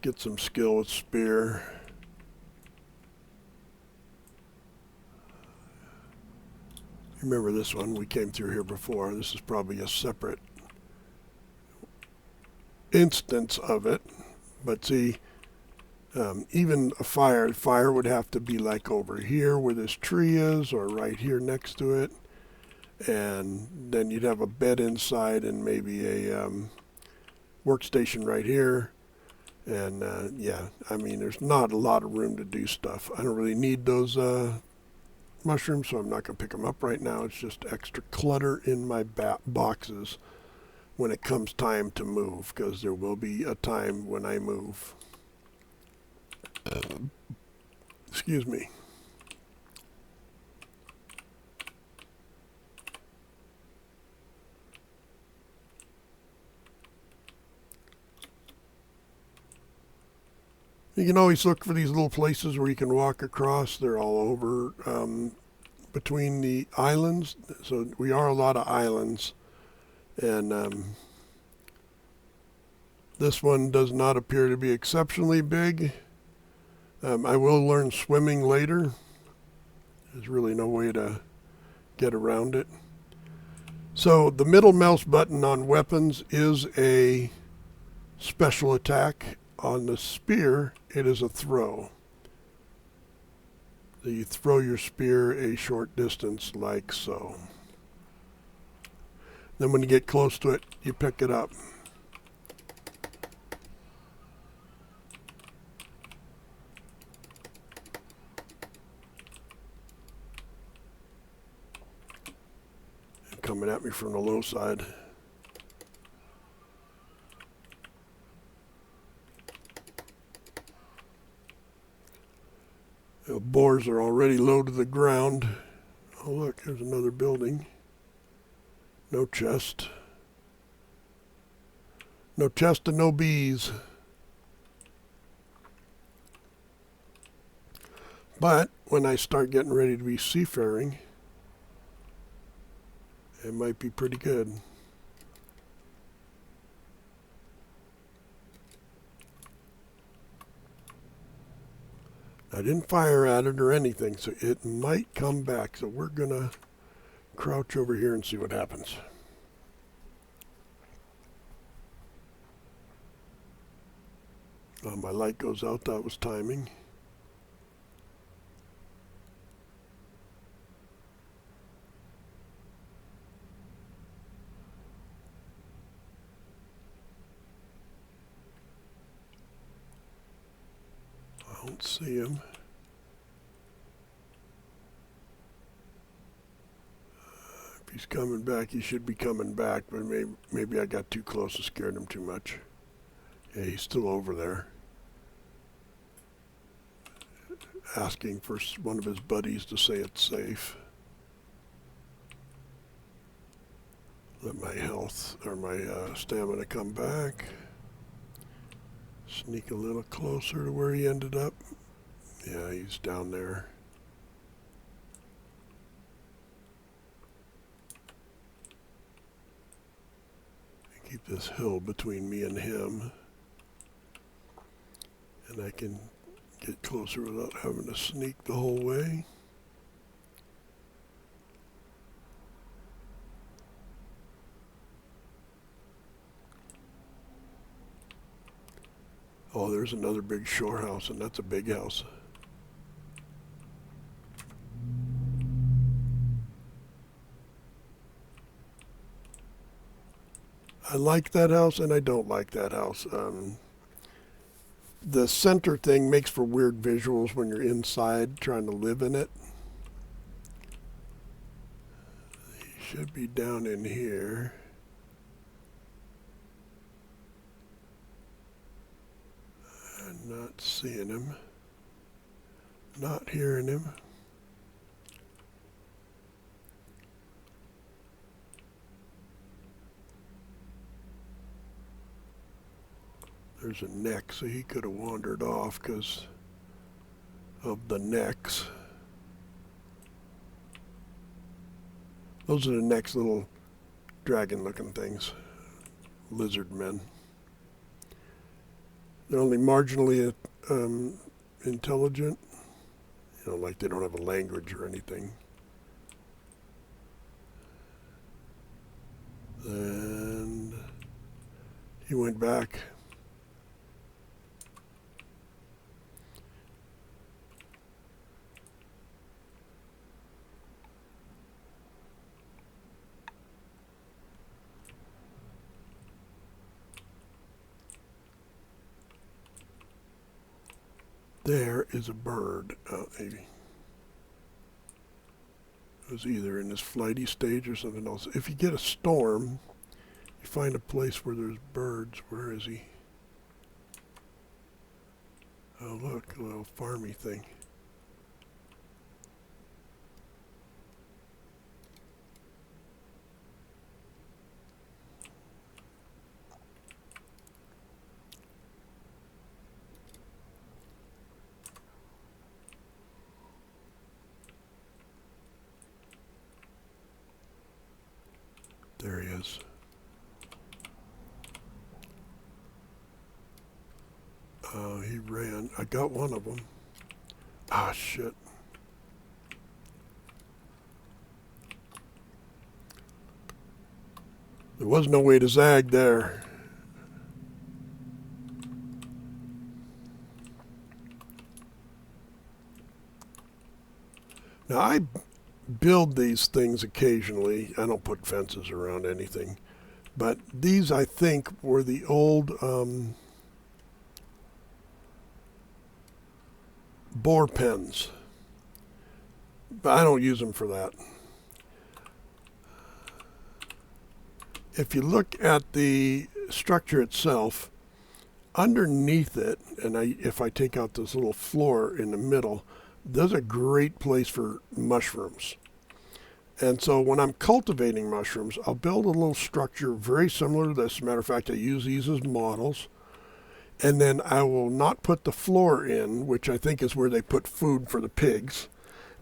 get some skill with spear. Remember this one, we came through here before. This is probably a separate instance of it. But see, even a fire would have to be like over here where this tree is, or right here next to it. And then you'd have a bed inside and maybe a workstation right here. And yeah, I mean, there's not a lot of room to do stuff. I don't really need those mushrooms, so I'm not going to pick them up right now. It's just extra clutter in my boxes when it comes time to move, because there will be a time when I move. Excuse me. You can always look for these little places where you can walk across. They're all over between the islands. So we are a lot of islands. And this one does not appear to be exceptionally big. I will learn swimming later. There's really no way to get around it. So the middle mouse button on weapons is a special attack. On the spear, it is a throw. So you throw your spear a short distance like so. Then when you get close to it, you pick it up. And coming at me from the low side. The boars are already low to the ground. Oh look, there's another building. No chest. No chest and no bees. But when I start getting ready to be seafaring, it might be pretty good. I didn't fire at it or anything, so it might come back. So we're going to crouch over here and see what happens. Oh, my light goes out. That was timing. I don't see him. If he's coming back, he should be coming back, but maybe I got too close and scared him too much. Yeah, he's still over there. Asking for one of his buddies to say it's safe. Let my health or my stamina come back. Sneak a little closer to where he ended up. Yeah, he's down there. Keep this hill between me and him. And I can get closer without having to sneak the whole way. Oh, there's another big shore house, and that's a big house. I like that house, and I don't like that house. The center thing makes for weird visuals when you're inside trying to live in it. He should be down in here. I'm not seeing him. Not hearing him. There's a neck, so he could have wandered off because of the necks. Those are the next little dragon-looking things. Lizard men. They're only marginally intelligent. You know, like they don't have a language or anything. And he went back. There is a bird. Maybe it was either in this flighty stage or something else. If you get a storm, you find a place where there's birds. Where is he? Oh, look, a little farmy thing. There he is. He ran. I got one of them. Ah, shit. There was no way to zag there. Now, I build these things occasionally. I don't put fences around anything. But these, I think, were the old boar pens. But I don't use them for that. If you look at the structure itself, underneath it, and if I take out this little floor in the middle, there's a great place for mushrooms. And so when I'm cultivating mushrooms, I'll build a little structure very similar to this. As a matter of fact, I use these as models. And then I will not put the floor in, which I think is where they put food for the pigs.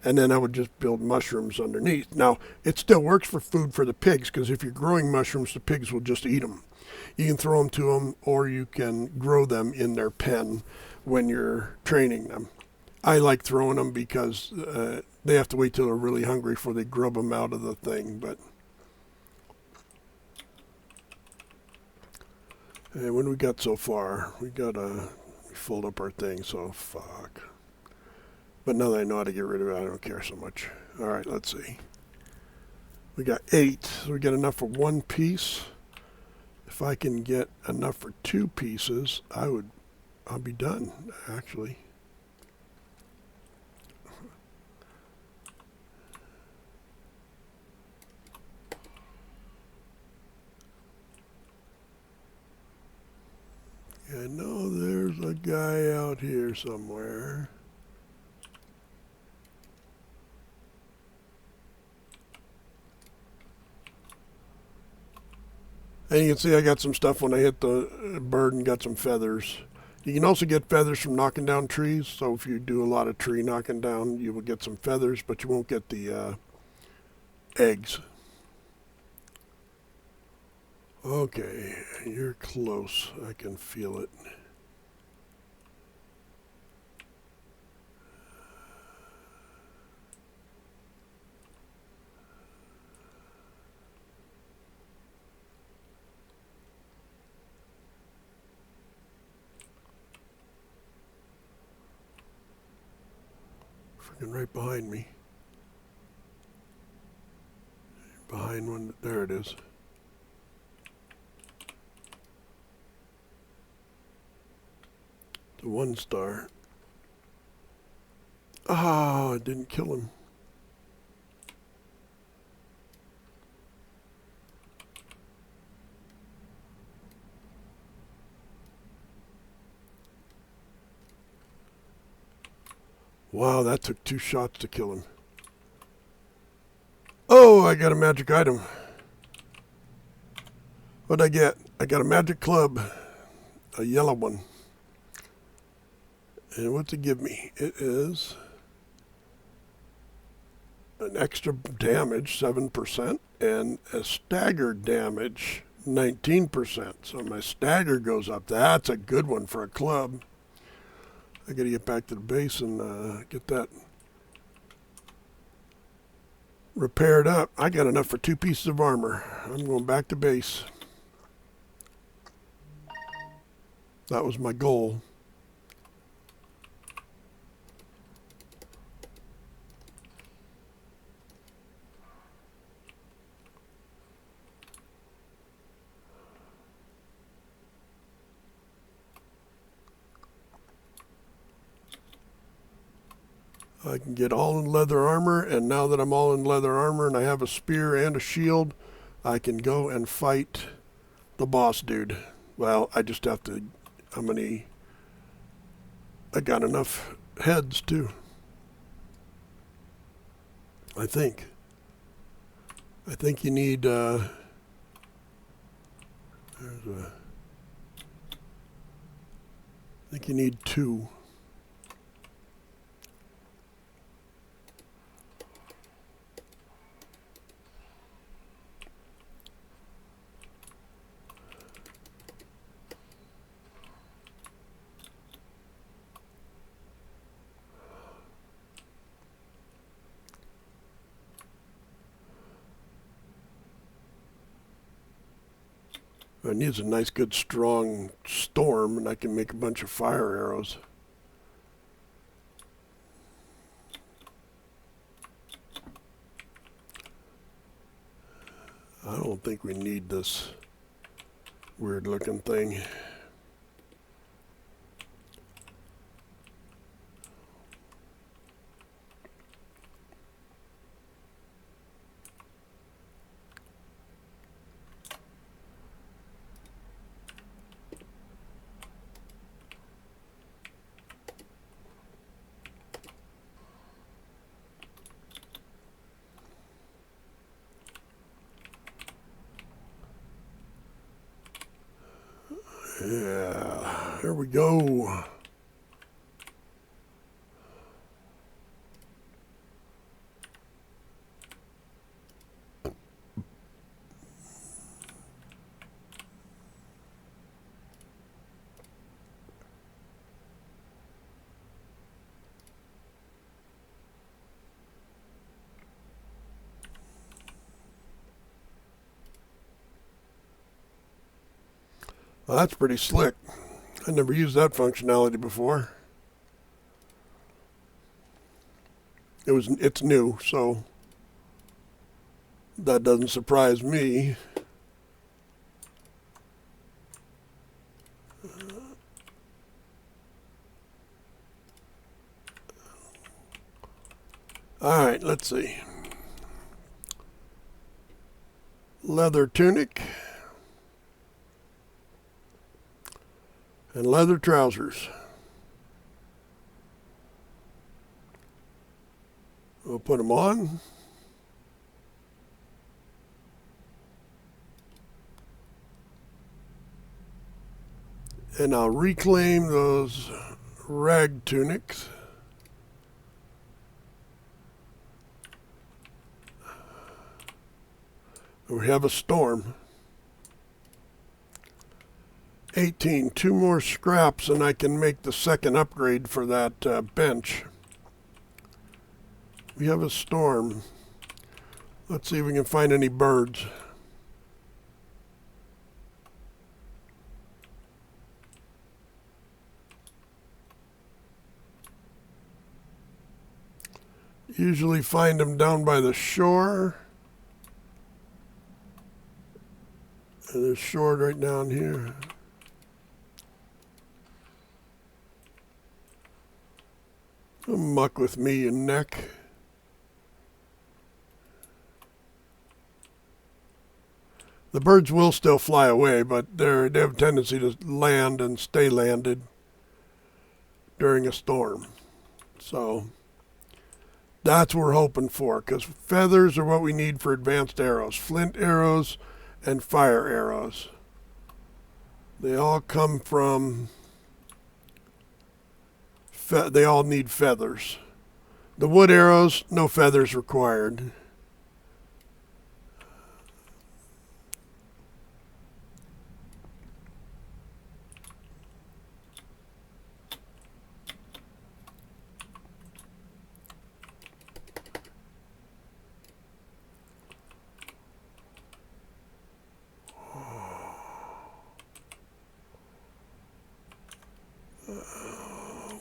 And then I would just build mushrooms underneath. Now, it still works for food for the pigs, because if you're growing mushrooms, the pigs will just eat them. You can throw them to them, or you can grow them in their pen when you're training them. I like throwing them because they have to wait till they're really hungry before they grub them out of the thing. But hey, what do we got so far? We fold up our thing, so fuck. But now that I know how to get rid of it, I don't care so much. All right, let's see. We got 8, so we got enough for 1 piece. If I can get enough for 2 pieces, I'll be done, actually. I know there's a guy out here somewhere. And you can see I got some stuff when I hit the bird and got some feathers. You can also get feathers from knocking down trees. So if you do a lot of tree knocking down, you will get some feathers, but you won't get the eggs. Okay, you're close. I can feel it. Freaking right behind me. Behind one, there it is. The 1 star. Ah, I didn't kill him. Wow, that took 2 shots to kill him. Oh, I got a magic item. What'd I get? I got a magic club. A yellow one. And what's it give me? It is an extra damage, 7%, and a staggered damage, 19%. So my stagger goes up. That's a good one for a club. I got to get back to the base and get that repaired up. I got enough for 2 pieces of armor. I'm going back to base. That was my goal. I can get all in leather armor, and now that I'm all in leather armor and I have a spear and a shield, I can go and fight the boss dude. Well, I just have to, I got enough heads too. I think you need, I think you need 2. It needs a nice, good, strong storm, and I can make a bunch of fire arrows. I don't think we need this weird-looking thing. Yeah, here we go. Well, that's pretty slick. I never used that functionality before. It's new, so that doesn't surprise me. All right, let's see. Leather tunic and leather trousers. We'll put them on. And I'll reclaim those rag tunics. We have a storm. 18, 2 more scraps and I can make the second upgrade for that bench. We have a storm. Let's see if we can find any birds. Usually find them down by the shore. And there's shore right down here. Don't muck with me, you neck. The birds will still fly away, but they have a tendency to land and stay landed during a storm. So that's what we're hoping for, because feathers are what we need for advanced arrows. Flint arrows and fire arrows. They all come from, they all need feathers. The wood arrows, no feathers required.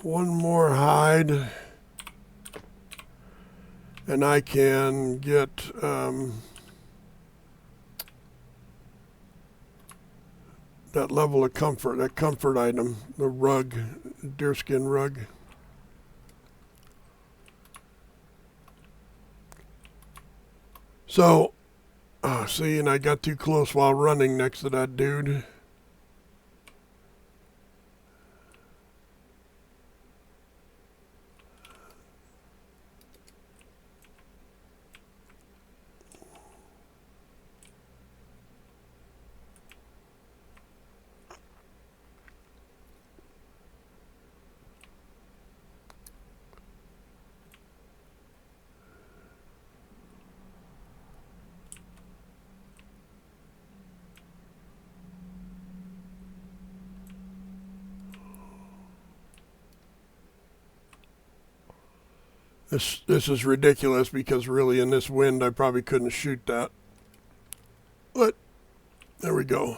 one more hide, and I can get that level of comfort, that comfort item, the rug, deerskin rug. So, see, and I got too close while running next to that dude. This is ridiculous because really in this wind I probably couldn't shoot that. But there we go.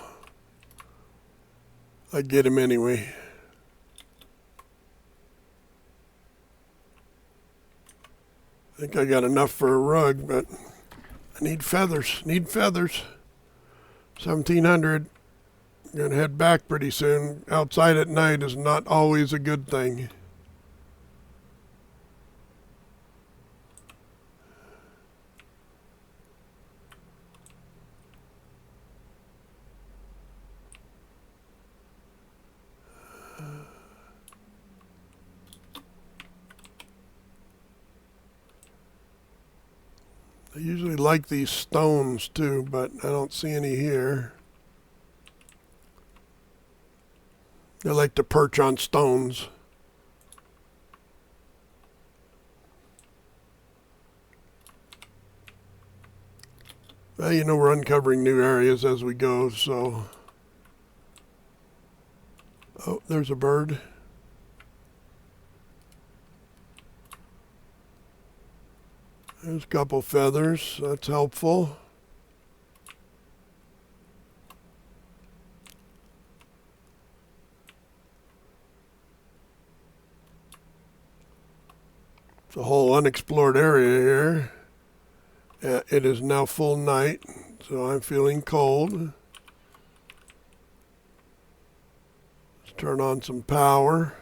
I get him anyway. I think I got enough for a rug, but I need feathers. Need feathers. 1700. Gonna head back pretty soon. Outside at night is not always a good thing. I usually like these stones too, but I don't see any here. I like to perch on stones. Well, you know, we're uncovering new areas as we go, so. Oh, there's a bird. There's a couple feathers. That's helpful. It's a whole unexplored area here. It is now full night, so I'm feeling cold. Let's turn on some power.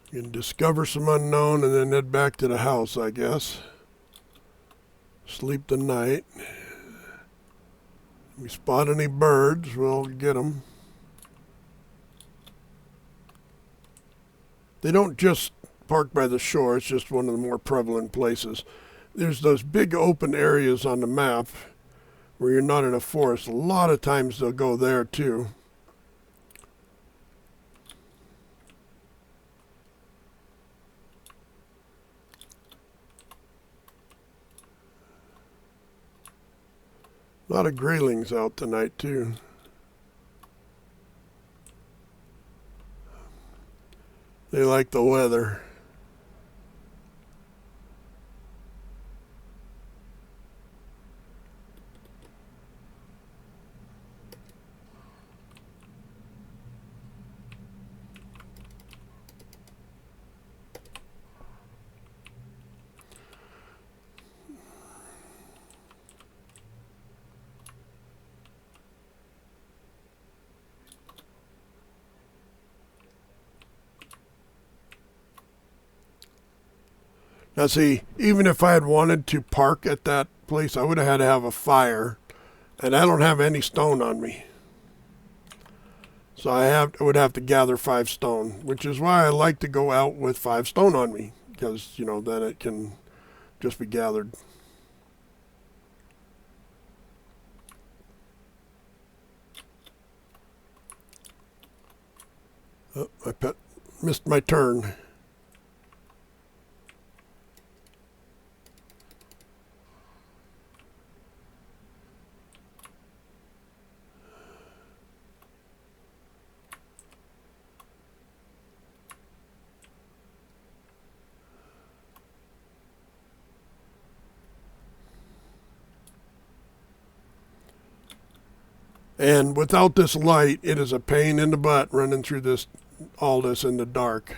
You can discover some unknown and then head back to the house, I guess. Sleep the night. If we spot any birds, we'll get them. They don't just park by the shore. It's just one of the more prevalent places. There's those big open areas on the map where you're not in a forest. A lot of times they'll go there too. A lot of graylings out tonight too. They like the weather. Now see, even if I had wanted to park at that place, I would have had to have a fire, and I don't have any stone on me. So I would have to gather 5 stone, which is why I like to go out with 5 stone on me, because, you know, then it can just be gathered. Oh, I missed my turn. And without this light, it is a pain in the butt running through all this in the dark.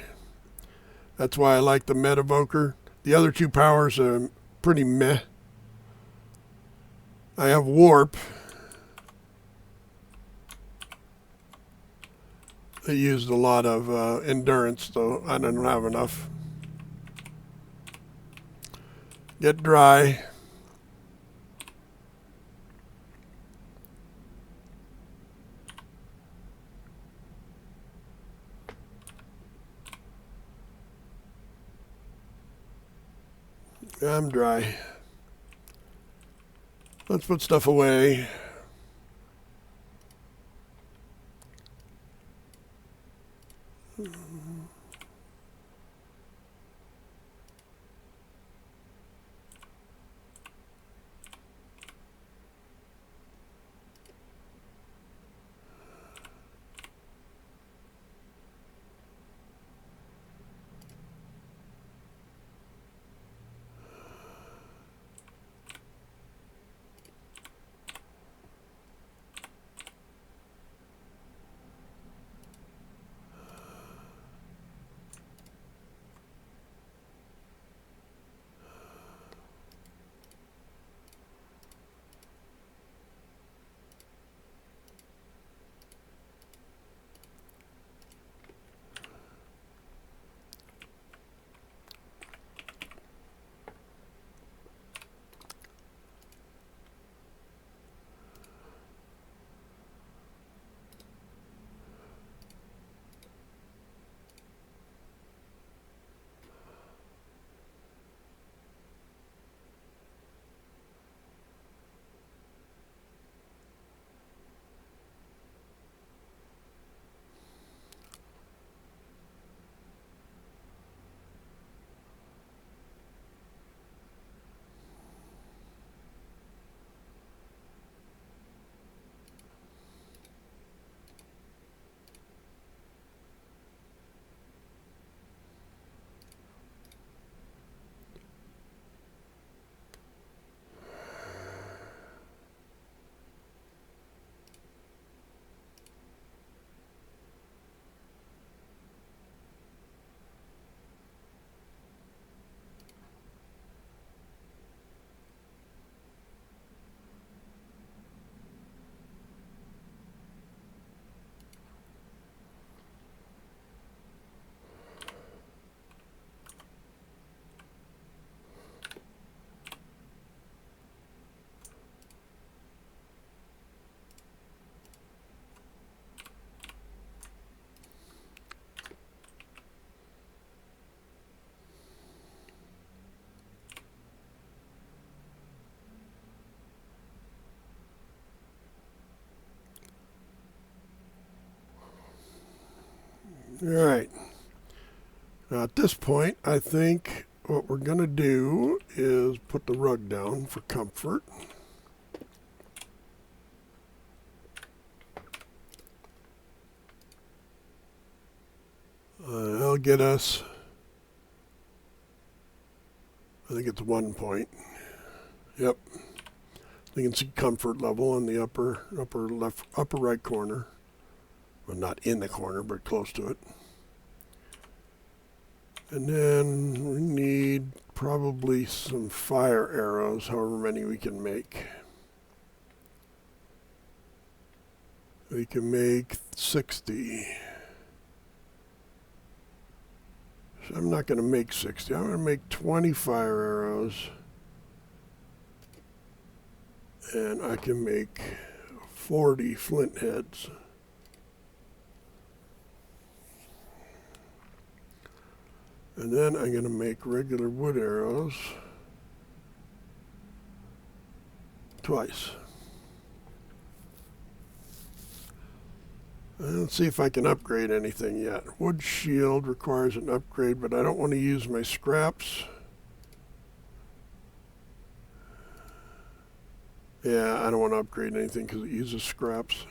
That's why I like the Metavoker. The other 2 powers are pretty meh. I have Warp. I used a lot of endurance, though I didn't have enough. Get dry. I'm dry. Let's put stuff away. All right. Now at this point, I think what we're going to do is put the rug down for comfort. That'll get us, I think it's 1 point. Yep. You can see comfort level in the upper right corner. Well, not in the corner, but close to it. And then we need probably some fire arrows, however many we can make. We can make 60. I'm not going to make 60. I'm going to make 20 fire arrows. And I can make 40 flint heads. And then I'm going to make regular wood arrows twice. Let's see if I can upgrade anything yet. Wood shield requires an upgrade, but I don't want to use my scraps. Yeah, I don't want to upgrade anything because it uses scraps.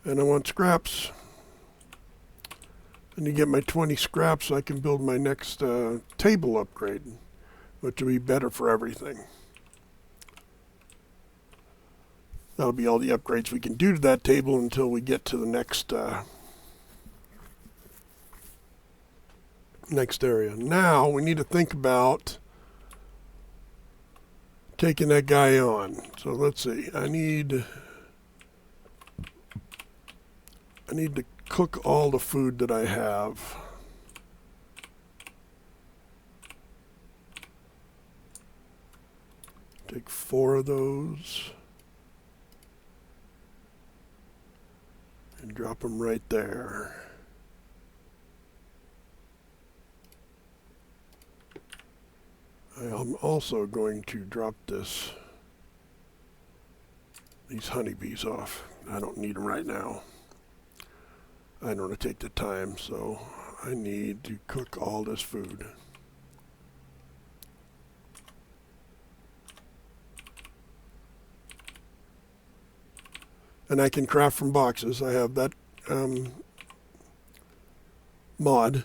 And I want scraps. And to get my 20 scraps, I can build my next table upgrade, which will be better for everything. That'll be all the upgrades we can do to that table until we get to the next area. Now we need to think about taking that guy on. So let's see. I need to cook all the food that I have. Take 4 of those. And drop them right there. I am also going to drop these honeybees off. I don't need them right now. I don't want to take the time, so I need to cook all this food. And I can craft from boxes. I have that mod.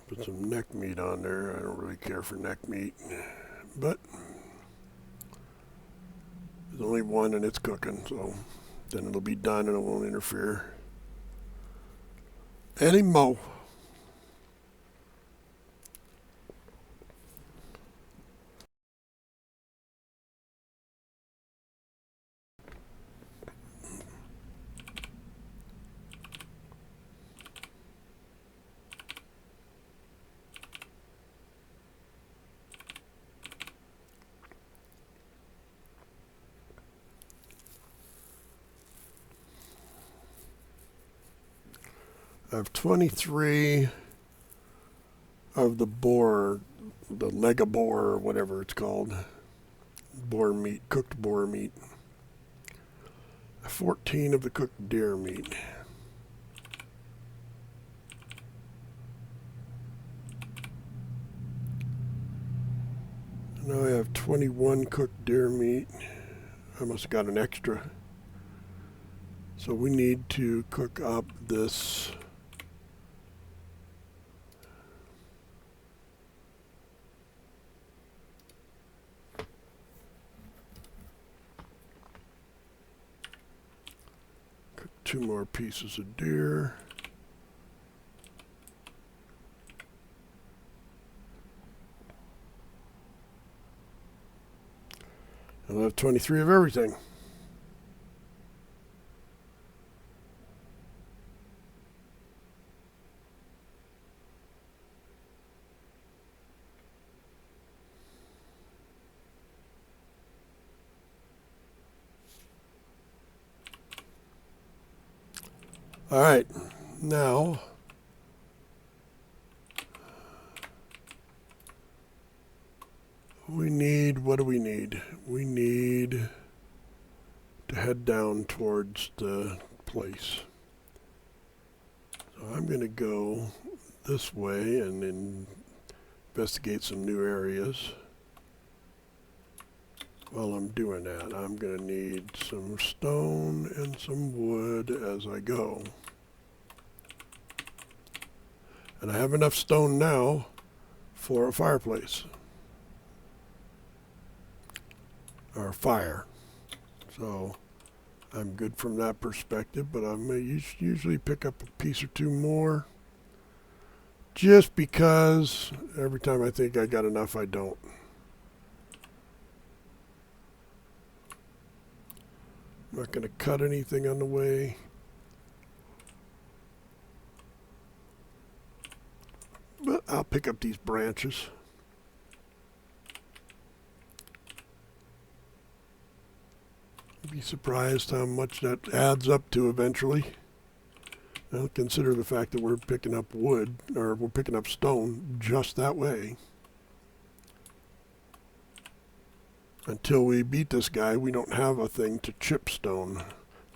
Put some neck meat on there. I don't really care for neck meat, but there's only one and it's cooking, so then it'll be done and it won't interfere anymore. I have 23 of the boar, the leg of boar, or whatever it's called. Boar meat, cooked boar meat. 14 of the cooked deer meat. Now I have 21 cooked deer meat. I must have got an extra. So we need to cook up this cook 2 more pieces of deer. I'll have 23 of everything. All right, now we need, what do we need? We need to head down towards the place. So I'm going to go this way and investigate some new areas. While I'm doing that, I'm going to need some stone and some wood as I go. And I have enough stone now for a fireplace or fire. So I'm good from that perspective, but I may usually pick up a piece or two more just because every time I think I got enough, I don't. I'm not going to cut anything on the way. But I'll pick up these branches. You'd be surprised how much that adds up to eventually. Now consider the fact that we're picking up wood, or we're picking up stone just that way. Until we beat this guy, we don't have a thing to chip stone.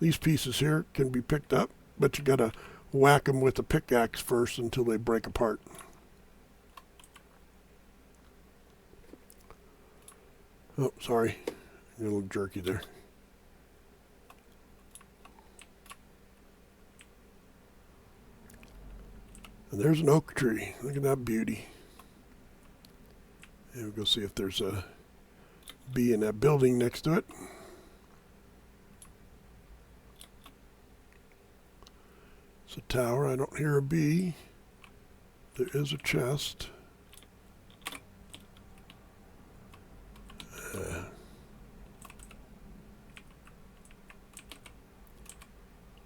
These pieces here can be picked up, but you gotta whack them with a pickaxe first until they break apart. Oh, sorry. You're a little jerky there. And there's an oak tree. Look at that beauty. And we'll go see if there's a bee in that building next to it. It's a tower. I don't hear a bee. There is a chest.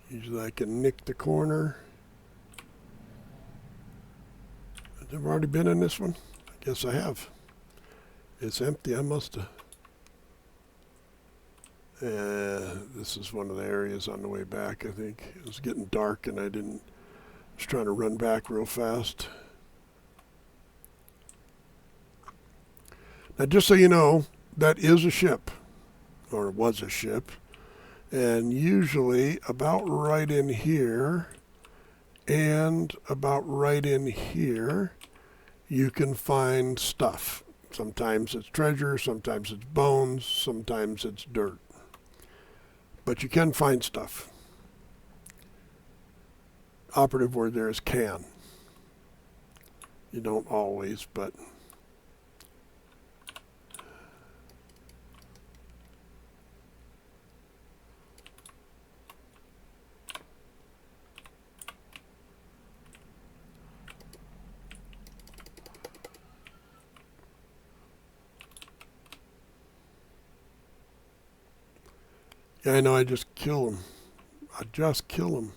Usually I can nick the corner. I've already been in this one. I guess I have. It's empty. I must have. This is one of the areas on the way back, I think. It was getting dark and I was trying to run back real fast. Now, just so you know, that is a ship, or was a ship. And usually about right in here and about right in here, you can find stuff. Sometimes it's treasure, sometimes it's bones, sometimes it's dirt. But you can find stuff. Operative word there is can. You don't always, but... Yeah, I know, I just kill them. I just kill them.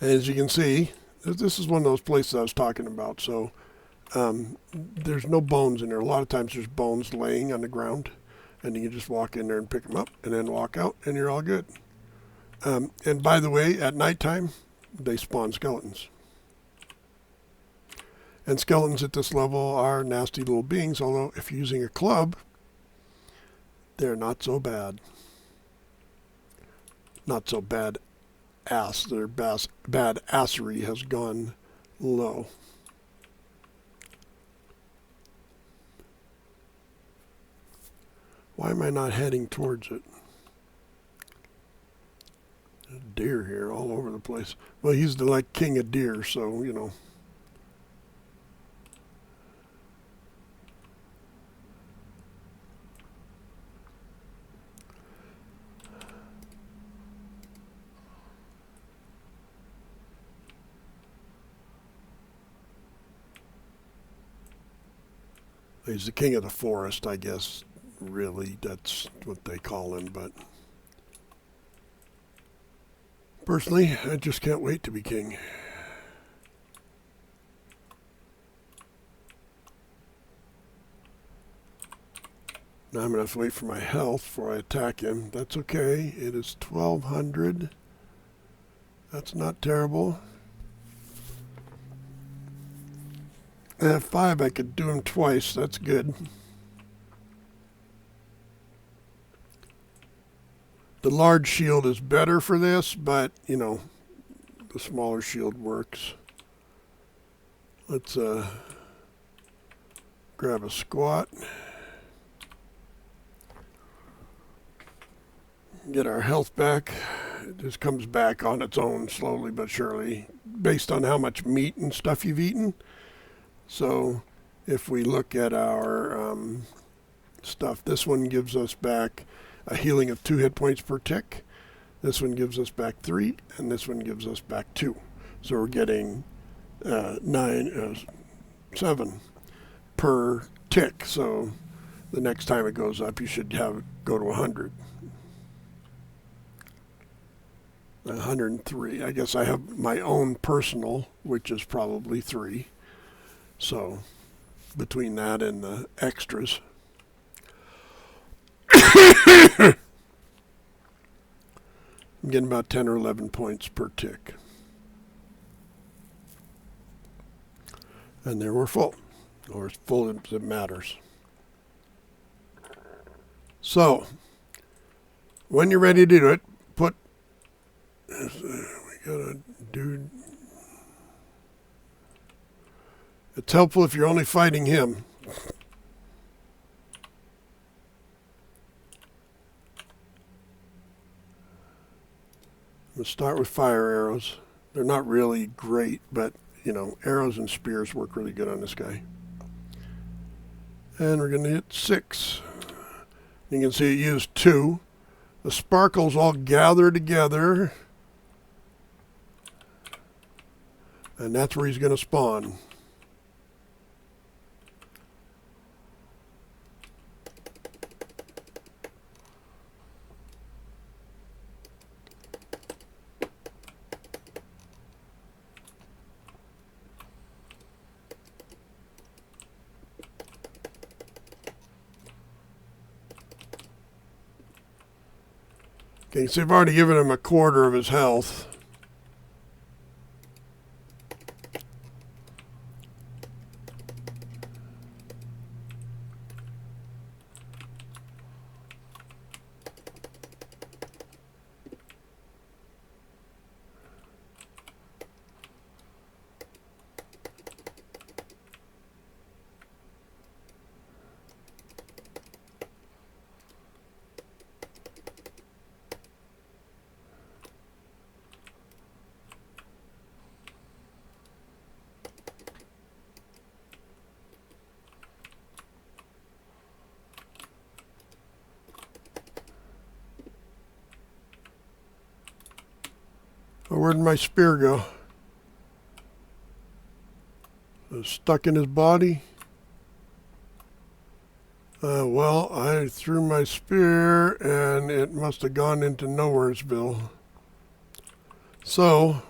As you can see, this is one of those places I was talking about. So there's no bones in there. A lot of times there's bones laying on the ground, and you can just walk in there and pick them up and then walk out, and you're all good. And by the way, at nighttime, they spawn skeletons. And skeletons at this level are nasty little beings, although if you're using a club, they're not so bad. Not so bad. Their bad assery has gone low. Why am I not heading towards it? There's deer here all over the place. Well, he's the like king of deer, so you know. He's the king of the forest, I guess. Really, that's what they call him. But personally, I just can't wait to be king. Now I'm going to have to wait for my health before I attack him. That's okay. It is 1200. That's not terrible. At 5, I could do him twice. That's good. The large shield is better for this, but, you know, the smaller shield works. Let's grab a squat. Get our health back. It just comes back on its own slowly but surely based on how much meat and stuff you've eaten. So if we look at our stuff, this one gives us back a healing of 2 hit points per tick. This one gives us back 3, and this one gives us back 2. So we're getting 7 per tick. So the next time it goes up, you should have it go to 100. 103. I guess I have my own personal, which is probably 3. So between that and the extras, I'm getting about 10 or 11 points per tick. And there we're full, or as full as it matters. So when you're ready to do it, put, we gotta do, it's helpful if you're only fighting him. We'll start with fire arrows. They're not really great, but, you know, arrows and spears work really good on this guy. And we're going to hit 6. You can see it used 2. The sparkles all gather together. And that's where he's going to spawn. Okay, so I've already given him a quarter of his health. Oh, where'd my spear go? It was stuck in his body. Well, I threw my spear and it must have gone into Nowheresville. So,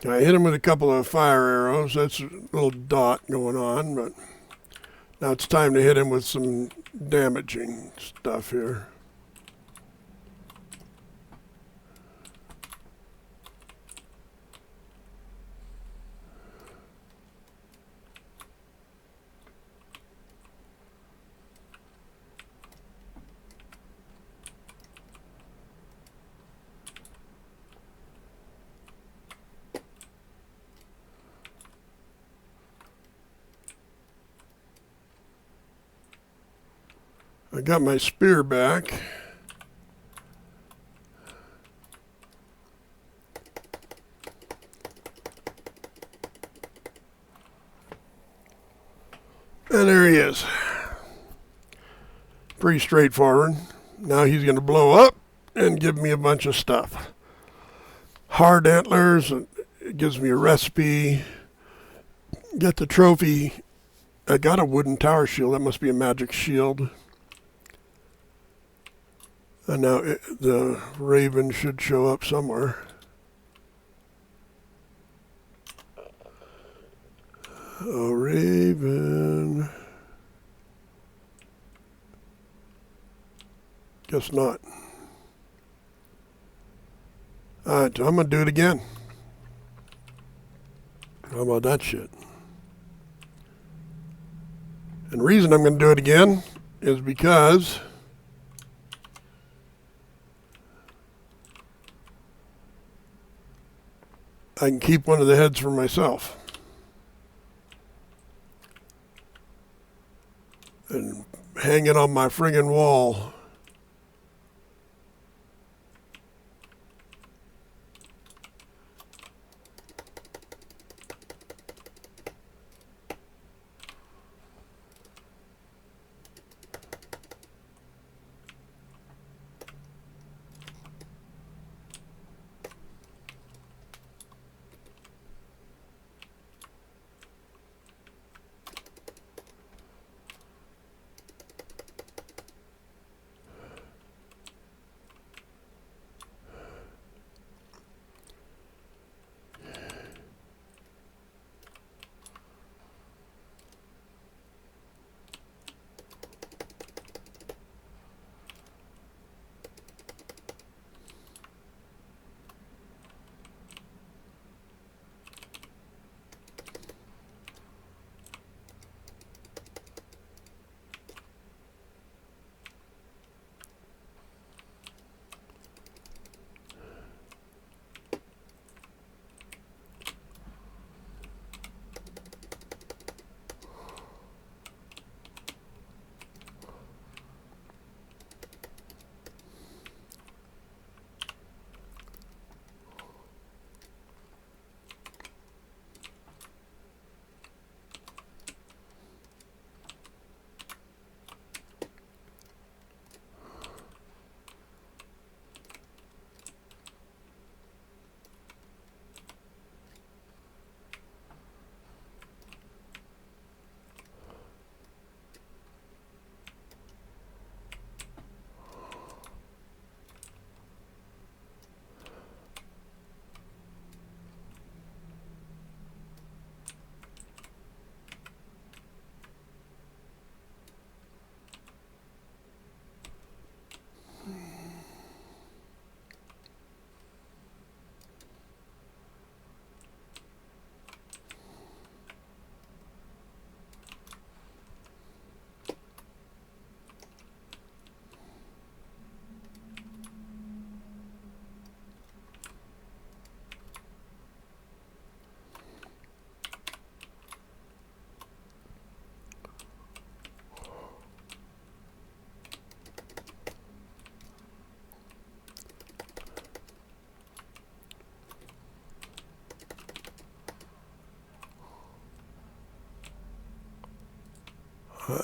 I hit him with a couple of fire arrows. That's a little dot going on, but now it's time to hit him with some damaging stuff here. I got my spear back. And there he is. Pretty straightforward. Now he's going to blow up and give me a bunch of stuff. Hard antlers, it gives me a recipe. Get the trophy. I got a wooden tower shield. That must be a magic shield. And now the raven should show up somewhere. Oh, raven. Guess not. Alright, so I'm going to do it again. How about that shit? And the reason I'm going to do it again is because I can keep one of the heads for myself. And hang it on my friggin' wall.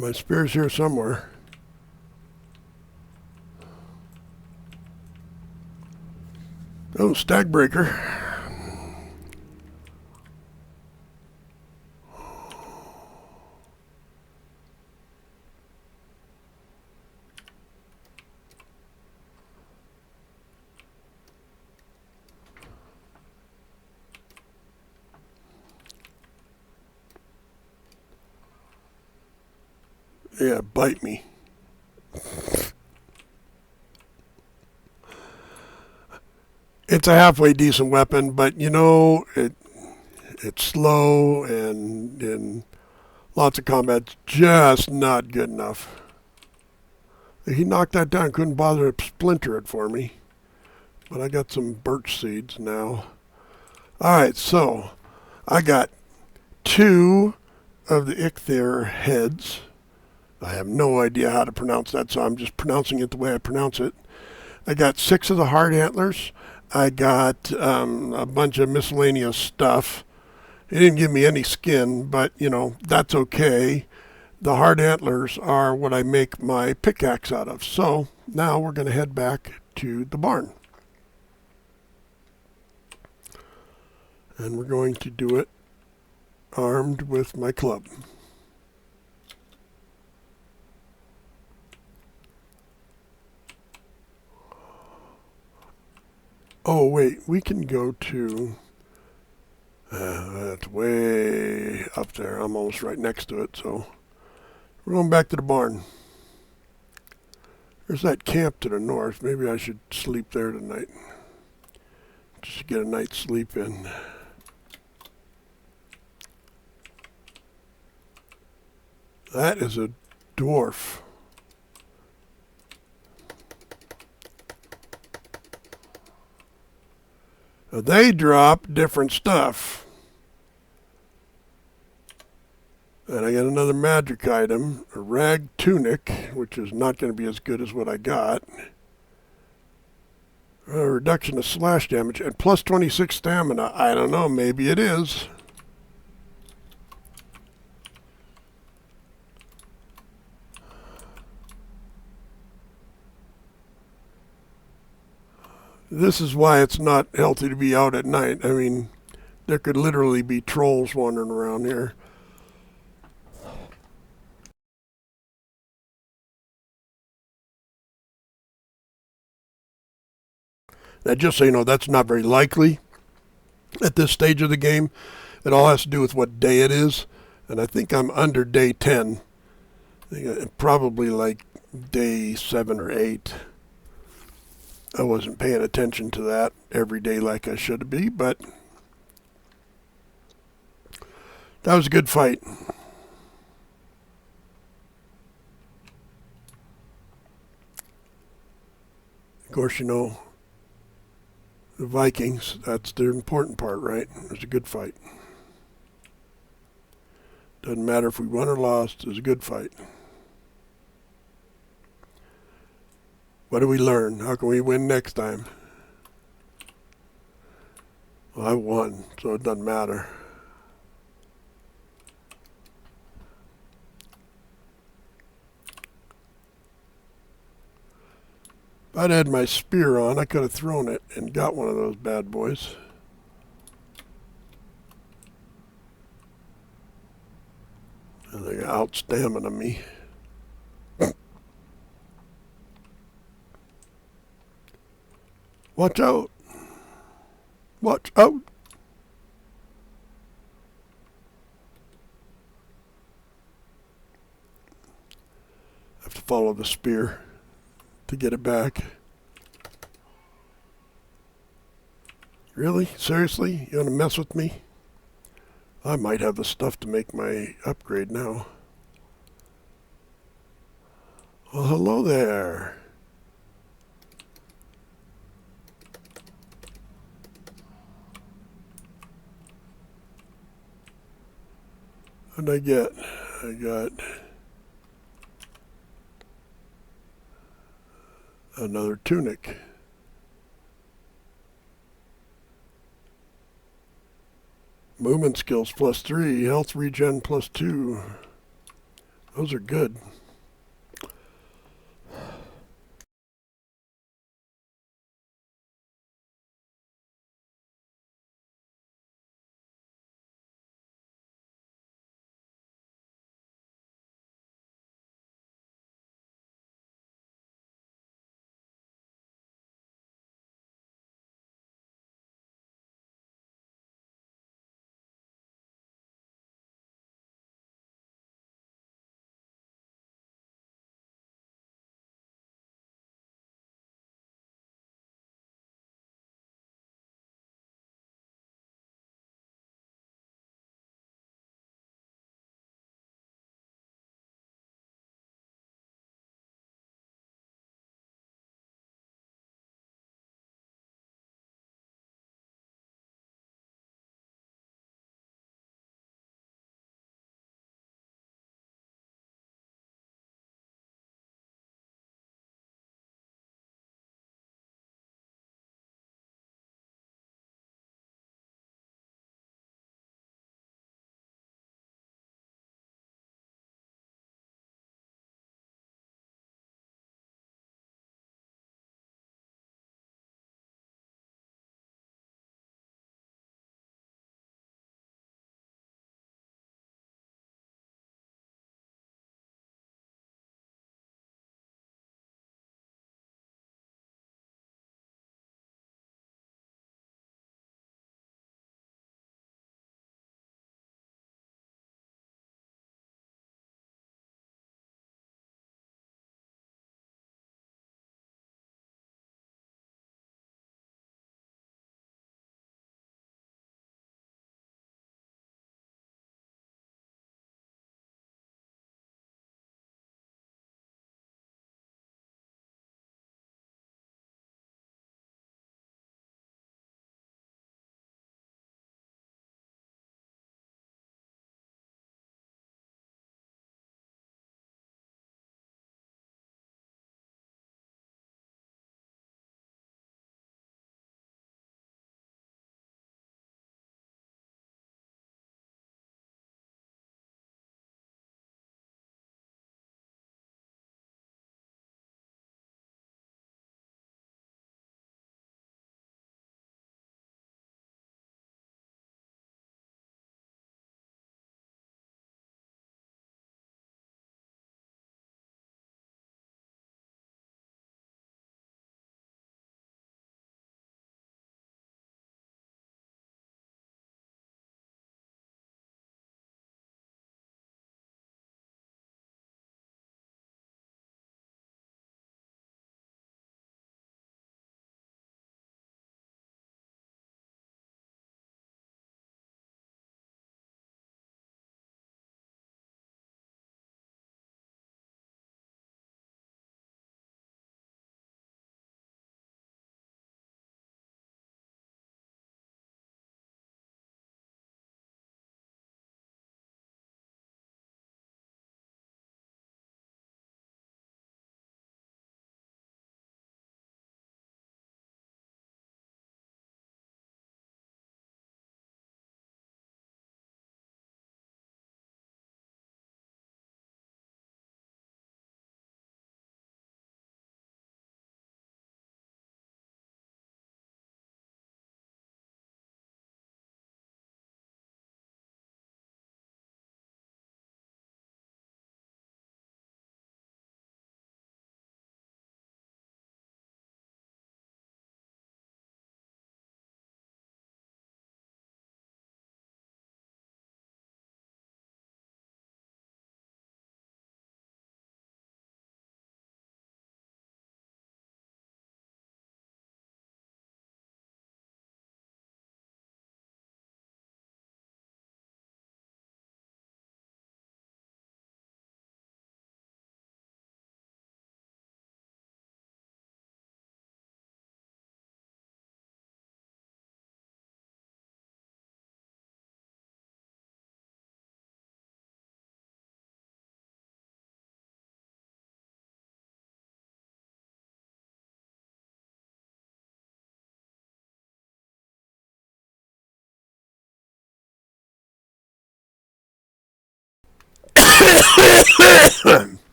My spear's here somewhere. Oh, stag breaker. Yeah, bite me. It's a halfway decent weapon, but you know, it's slow and in lots of combat, just not good enough. He knocked that down, couldn't bother to splinter it for me. But I got some birch seeds now. Alright, so I got 2 of the Ichthyr heads. I have no idea how to pronounce that, so I'm just pronouncing it the way I pronounce it. I got 6 of the hard antlers. I got a bunch of miscellaneous stuff. It didn't give me any skin, but, you know, that's okay. the hard antlers are what I make my pickaxe out of. So now we're going to head back to the barn. And we're going to do it armed with my club. Oh, wait, we can go to... that's way up there. I'm almost right next to it, so... We're going back to the barn. There's that camp to the north. Maybe I should sleep there tonight. Just to get a night's sleep in. That is a dwarf. Now they drop different stuff. And I got another magic item, a rag tunic, which is not going to be as good as what I got. A reduction of slash damage and plus 26 stamina. I don't know, maybe it is. This is why it's not healthy to be out at night. I mean, there could literally be trolls wandering around here. Now, just so you know, that's not very likely at this stage of the game. It all has to do with what day it is. And I think I'm under day 10. I think probably like day 7 or 8. I wasn't paying attention to that every day like I should be, but that was a good fight. Of course, you know, the Vikings, that's the important part, right? It was a good fight. Doesn't matter if we won or lost, it was a good fight. What do we learn? How can we win next time? Well, I won, so it doesn't matter. If I'd had my spear on, I could have thrown it and got one of those bad boys. And they out stamina me. Watch out! Watch out! I have to follow the spear to get it back. Really? Seriously? You want to mess with me? I might have the stuff to make my upgrade now. Well, hello there. What did I get? I got another tunic. Movement skills +3, health regen +2. Those are good.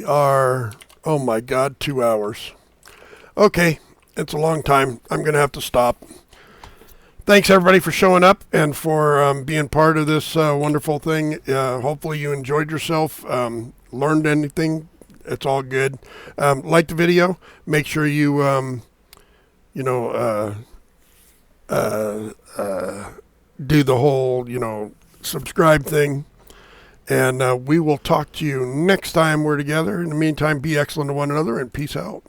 are, oh my God, 2 hours. Okay, it's a long time. I'm going to have to stop. Thanks, everybody, for showing up and for being part of this wonderful thing. Hopefully you enjoyed yourself, learned anything. It's all good. Like the video. Make sure you, do the whole, subscribe thing. And we will talk to you next time we're together. In the meantime, be excellent to one another and peace out.